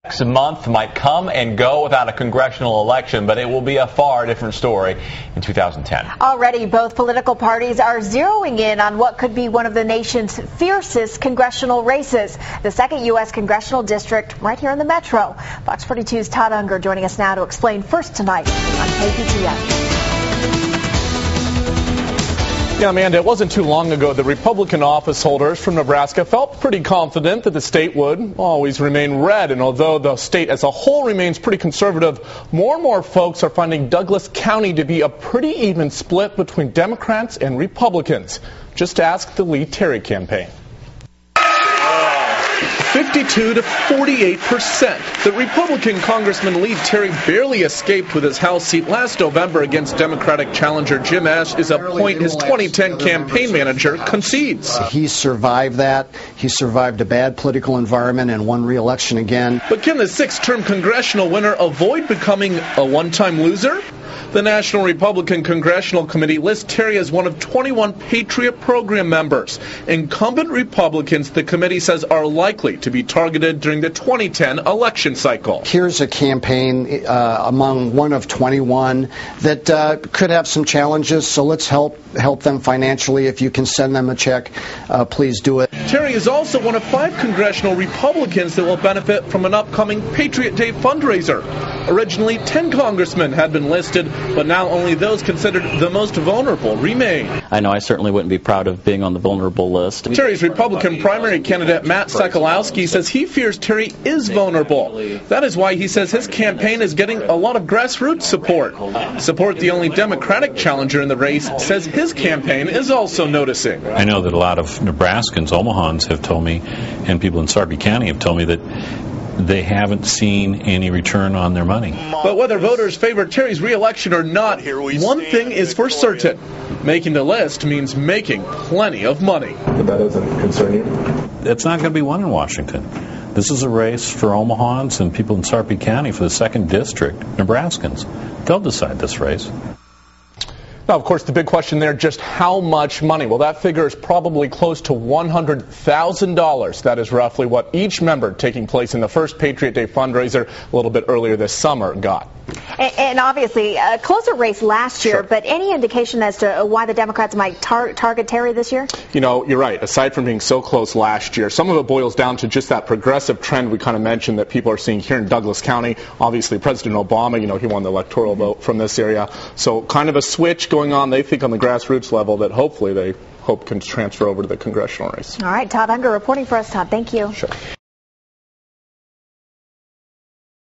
Next month might come and go without a congressional election, but it will be a far different story in 2010. Already, both political parties are zeroing in on what could be one of the nation's fiercest congressional races, the 2nd U.S. Congressional District right here in the Metro. Fox 42's Todd Unger joining us now to explain first tonight on KPTM. Yeah, Amanda, it wasn't too long ago that Republican office holders from Nebraska felt pretty confident that the state would always remain red. And although the state as a whole remains pretty conservative, more and more folks are finding Douglas County to be a pretty even split between Democrats and Republicans. Just ask the Lee Terry campaign. 52 to 48%. The Republican Congressman Lee Terry barely escaped with his House seat last November against Democratic challenger Jim Ash is a point his 2010 campaign manager concedes. He survived that. He survived a bad political environment and won re-election again. But can the 6th-term congressional winner avoid becoming a one-time loser? The National Republican Congressional Committee lists Terry as one of 21 Patriot Program members. Incumbent Republicans, the committee says, are likely to be targeted during the 2010 election cycle. Here's a campaign among one of 21 that could have some challenges, so let's help them financially. If you can send them a check, please do it. Terry is also one of 5 congressional Republicans that will benefit from an upcoming Patriot Day fundraiser. Originally, 10 congressmen had been listed, but now only those considered the most vulnerable remain. I know I certainly wouldn't be proud of being on the vulnerable list. Terry's Republican primary candidate Matt Sokolowski says he fears Terry is vulnerable. That is why he says his campaign is getting a lot of grassroots support. Support the only Democratic challenger in the race says his campaign is also noticing. I know that a lot of Nebraskans, Omahans, have told me, and people in Sarpy County have told me that they haven't seen any return on their money. But whether voters favor Terry's re-election or not, one thing is for certain. Making the list means making plenty of money. But that doesn't concern you? It's not going to be won in Washington. This is a race for Omahans and people in Sarpy County for the 2nd District, Nebraskans. They'll decide this race. Now, of course, the big question there, just how much money? Well, that figure is probably close to $100,000. That is roughly what each member taking place in the first Patriot Day fundraiser a little bit earlier this summer got. And obviously, a closer race last year, Sure. but any indication as to why the Democrats might target Terry this year? You know, you're right. Aside from being so close last year, some of it boils down to just that progressive trend we kind of mentioned that people are seeing here in Douglas County. Obviously, President Obama, he won the electoral vote from this area. So kind of a switch going on, they think, on the grassroots level that hopefully they hope can transfer over to the congressional race. All right, Todd Unger reporting for us. Todd, thank you. Sure.